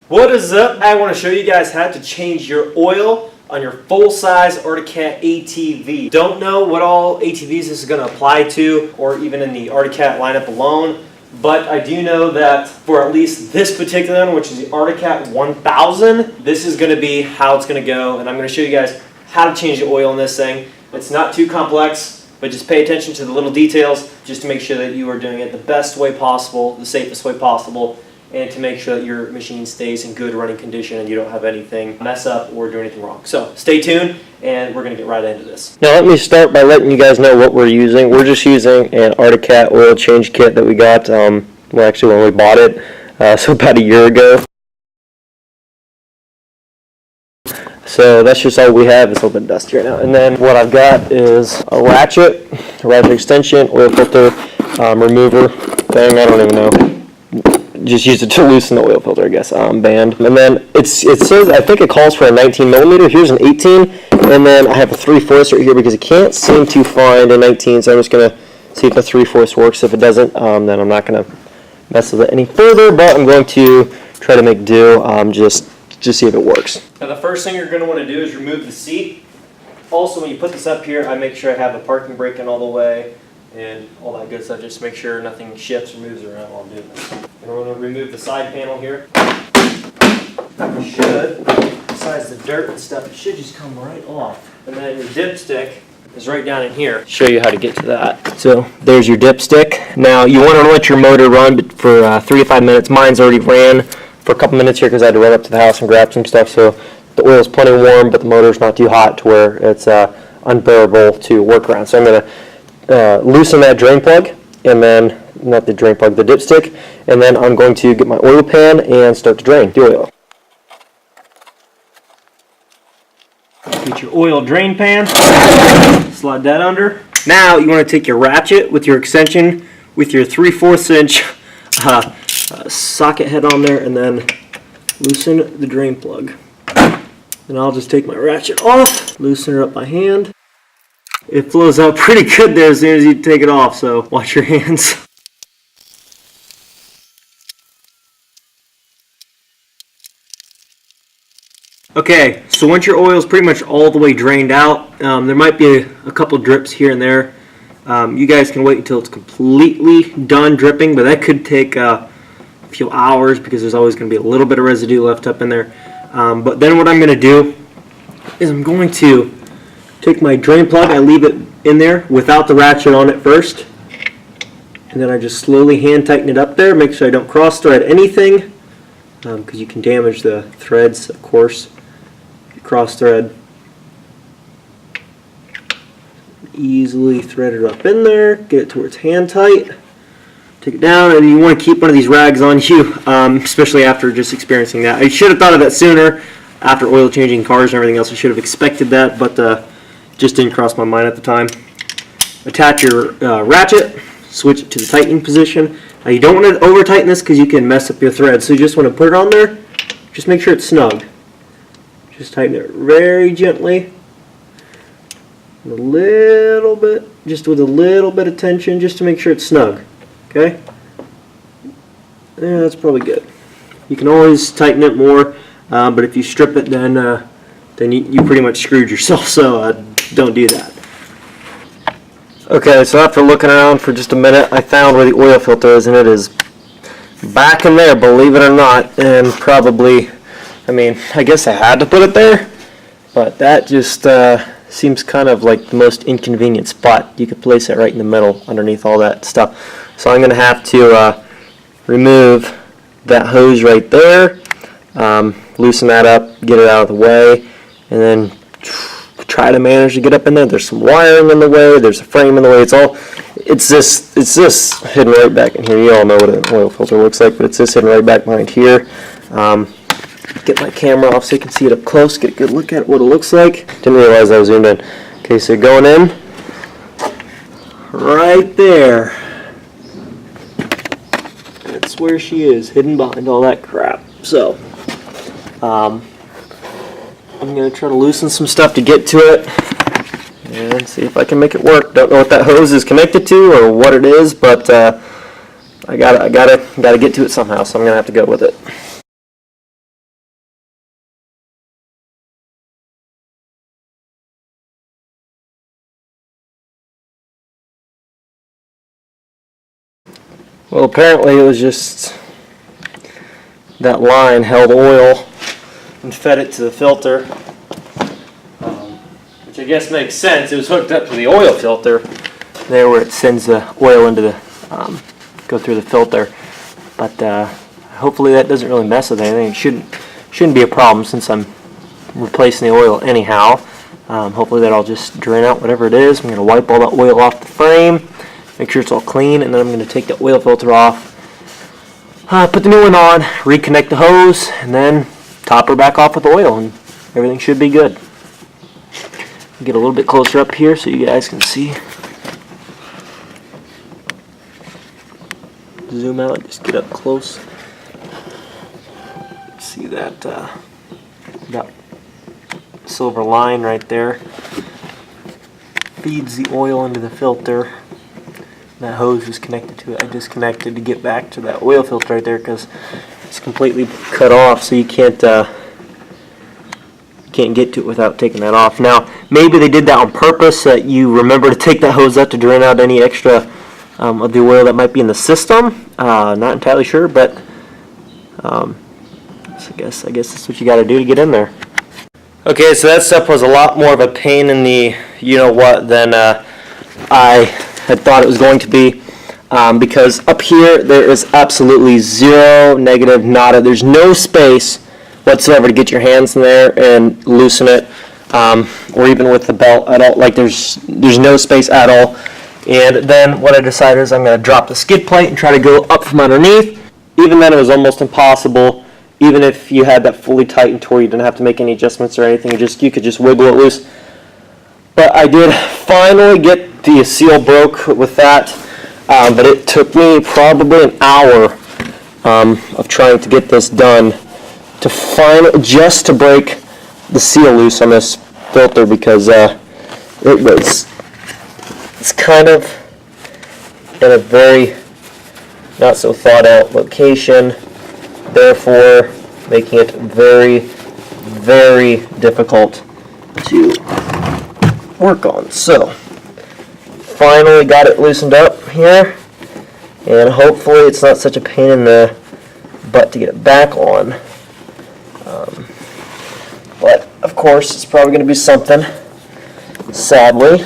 What is up? I want to show you guys how to change your oil on your full-size Arctic Cat ATV. Don't know what all ATVs this is going to apply to, or even in the Arctic Cat lineup alone, but I do know that for at least this particular one, which is the Arctic Cat 1000, this is going to be how it's going to go, and I'm going to show you guys how to change the oil in this thing. It's not too complex, but just pay attention to the little details just to make sure that you are doing it the best way possible, the safest way possible, and to make sure that your machine stays in good running condition and you don't have anything mess up or do anything wrong. So stay tuned, and we're going to get right into this. Now let me start by letting you guys know what we're using. We're just using an Arctic Cat oil change kit that we got, well actually when we bought it, so about a year ago. So that's just all we have. It's a little bit dusty right now. And then what I've got is a ratchet extension, oil filter remover thing, I don't even know. Just use it to loosen the oil filter, I guess, band. And then it says, I think it calls for a 19 millimeter. Here's an 18, and then I have a 3/4 right here because I can't seem to find a 19, so I'm just going to see if the 3/4 works. If it doesn't, then I'm not going to mess with it any further, but I'm going to try to make do, just see if it works. Now the first thing you're going to want to do is remove the seat. Also, when you put this up here, I make sure I have the parking brake in all the way and all that good stuff. Just make sure nothing shifts or moves around while I'm doing this. And we're going to remove the side panel here. You should, besides the dirt and stuff, it should just come right off. And then your dipstick is right down in here. Show you how to get to that. So there's your dipstick. Now you want to let your motor run for 3 to 5 minutes. Mine's already ran for a couple minutes here because I had to run up to the house and grab some stuff. So the oil's plenty warm, but the motor's not too hot to where it's unbearable to work around. So I'm going to loosen that drain plug, and then, not the drain plug, the dipstick, and then I'm going to get my oil pan and start to drain the oil. Get your oil drain pan, slide that under. Now you want to take your ratchet with your extension with your 3/4 inch socket head on there, and then loosen the drain plug. And I'll just take my ratchet off, loosen it up by hand. It flows out pretty good there as soon as you take it off, so watch your hands. Okay, so once your oil is pretty much all the way drained out, there might be a couple drips here and there. You guys can wait until it's completely done dripping, but that could take a few hours because there's always going to be a little bit of residue left up in there. But then what I'm going to do is I'm going to take my drain plug, I leave it in there without the ratchet on it first, and then I just slowly hand tighten it up there, make sure I don't cross thread anything, because you can damage the threads, of course, if you cross thread. Easily thread it up in there, get it to where it's hand tight, take it down, and you want to keep one of these rags on you, especially after just experiencing that. I should have thought of that sooner, after oil changing cars and everything else. I should have expected that, but just didn't cross my mind at the time. Attach your ratchet, switch it to the tightening position. Now you don't want to over tighten this because you can mess up your thread, so you just want to put it on there, just make sure it's snug. Just tighten it very gently, a little bit, just with a little bit of tension, just to make sure it's snug. Okay? Yeah, that's probably good. You can always tighten it more, but if you strip it, then you pretty much screwed yourself, so don't do that. Okay, so after looking around for just a minute, I found where the oil filter is, and it is back in there, believe it or not, and probably, I mean, I guess I had to put it there, but that just seems kind of like the most inconvenient spot. You could place it right in the middle underneath all that stuff. So I'm going to have to remove that hose right there, loosen that up, get it out of the way, and then try to manage to get up in there. There's some wiring in the way, there's a frame in the way. It's this hidden right back in here. You all know what an oil filter looks like, but it's this hidden right back behind here. Get my camera off so you can see it up close, get a good look at what it looks like. Didn't realize I was zoomed in. Okay, so going in right there. That's where she is, hidden behind all that crap. So I'm going to try to loosen some stuff to get to it and see if I can make it work. Don't know what that hose is connected to or what it is, but I gotta get to it somehow, so I'm going to have to go with it. Well, apparently it was just that line held oil and fed it to the filter, which I guess makes sense. It was hooked up to the oil filter there where it sends the oil into the go through the filter. But hopefully that doesn't really mess with anything. It shouldn't be a problem since I'm replacing the oil anyhow. Hopefully that'll just drain out whatever it is. I'm going to wipe all that oil off the frame, make sure it's all clean, and then I'm going to take the oil filter off, put the new one on, reconnect the hose, and then top her back off with oil, and everything should be good. Get a little bit closer up here so you guys can see. Zoom out, just get up close. See that that silver line right there feeds the oil into the filter. That hose is connected to it. I disconnected to get back to that oil filter right there because it's completely cut off, so you can't get to it without taking that off. Now, maybe they did that on purpose so that you remember to take that hose up to drain out any extra of the oil that might be in the system. Not entirely sure, but so I guess that's what you got to do to get in there. Okay, so that stuff was a lot more of a pain in the you-know-what than I had thought it was going to be, because up here there is absolutely zero, negative, nada. There's no space whatsoever to get your hands in there and loosen it, or even with the belt at all. Like there's no space at all. And then what I decided is I'm going to drop the skid plate and try to go up from underneath. Even then it was almost impossible. Even if you had that fully tightened to where you didn't have to make any adjustments or anything, you could just wiggle it loose. But I did finally get the seal broke with that, but it took me probably an hour of trying to get this done just to break the seal loose on this filter, because it's kind of in a very not so thought out location, therefore making it very, very difficult to work on. So finally got it loosened up here, and hopefully it's not such a pain in the butt to get it back on. But of course it's probably going to be something, sadly.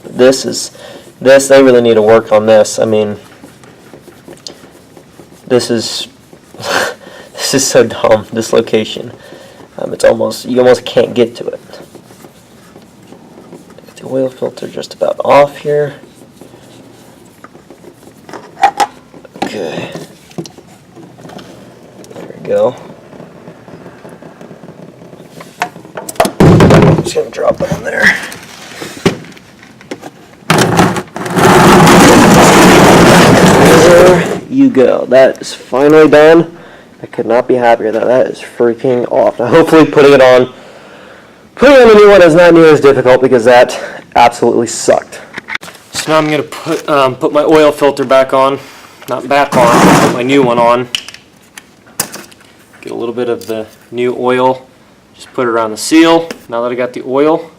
They really need to work on this. I mean, this is this is so dumb, this location. You almost can't get to it. Get the oil filter just about off here. Okay. There we go. I'm just gonna drop it in there. There you go. That is finally done. I could not be happier that is freaking off. Now hopefully putting on a new one is not near as difficult, because that absolutely sucked. So now I'm going to put my oil filter back on. Not back on, put my new one on. Get a little bit of the new oil. Just put it around the seal. Now that I got the oil,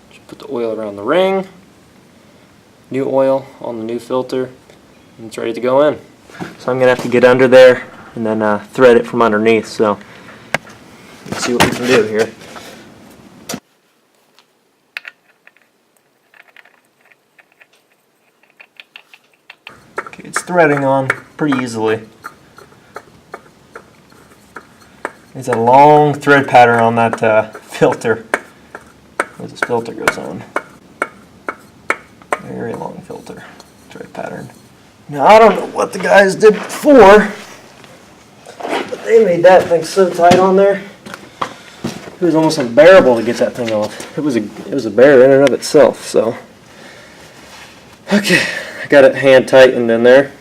just put the oil around the ring. New oil on the new filter, and it's ready to go in. So I'm going to have to get under there and then thread it from underneath. So let's see what we can do here. Okay, it's threading on pretty easily. There's a long thread pattern on that filter as this filter goes on. Very long filter thread pattern. Now I don't know what the guys did before, but they made that thing so tight on there. It was almost unbearable to get that thing off. It was a bear in and of itself. So okay, I got it hand tightened in there.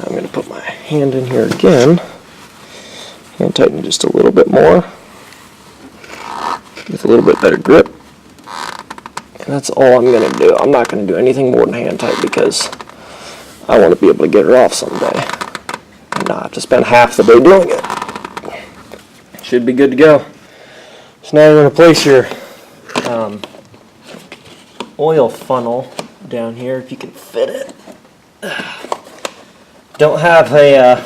I'm going to put my hand in here again. Hand tighten just a little bit more with a little bit better grip. And that's all I'm going to do. I'm not going to do anything more than hand tight, because I want to be able to get her off someday and not have to spend half the day doing it. Should be good to go. So now you're going to place your oil funnel down here, if you can fit it. Don't have a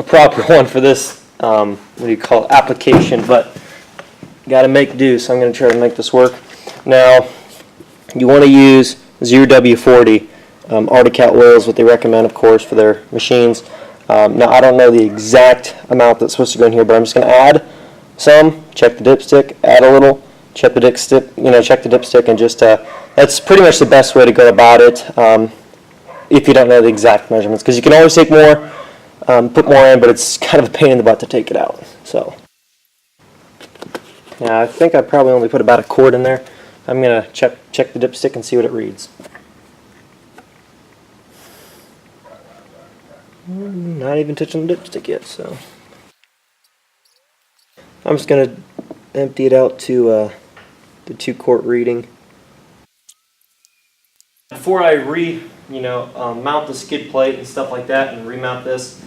proper one for this, what do you call it, application, but got to make do, so I'm going to try to make this work. Now, you want to use 0W40. Articat oil is what they recommend, of course, for their machines. Now, I don't know the exact amount that's supposed to go in here, but I'm just going to add some, check the dipstick, add a little, check the dipstick, and just, that's pretty much the best way to go about it if you don't know the exact measurements, because you can always take more, put more in, but it's kind of a pain in the butt to take it out. So, now I think I probably only put about a quart in there. I'm going to check the dipstick and see what it reads. Not even touching the dipstick yet, so I'm just going to empty it out to the 2-quart reading. Before I mount the skid plate and stuff like that and remount this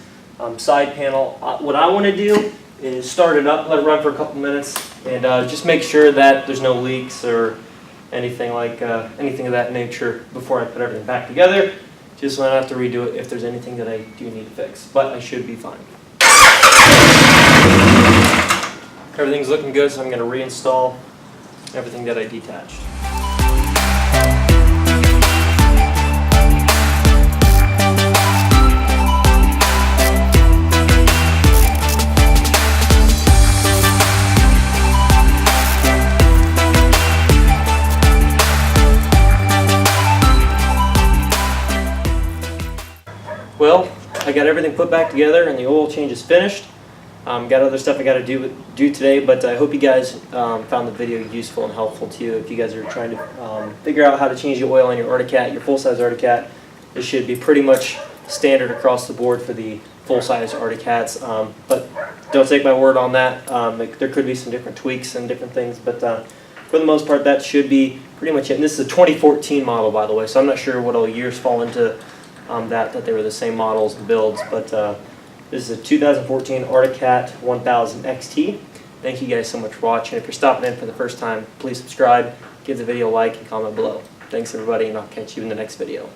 side panel, what I want to do is start it up, let it run for a couple minutes, and just make sure that there's no leaks or anything of that nature before I put everything back together. Just so I don't have to redo it if there's anything that I do need to fix, but I should be fine. Everything's looking good, so I'm going to reinstall everything that I detached. Well, I got everything put back together and the oil change is finished. Got other stuff I got to do today, but I hope you guys found the video useful and helpful to you. If you guys are trying to figure out how to change the oil on your Articat, your full-size Articat, it should be pretty much standard across the board for the full-size Articats. But don't take my word on that. There could be some different tweaks and different things, but for the most part, that should be pretty much it. And this is a 2014 model, by the way, so I'm not sure what all years fall into that they were the same models and builds, but this is a 2014 Articat 1000 XT. Thank you guys so much for watching. If you're stopping in for the first time, please subscribe, give the video a like, and comment below. Thanks everybody, and I'll catch you in the next video.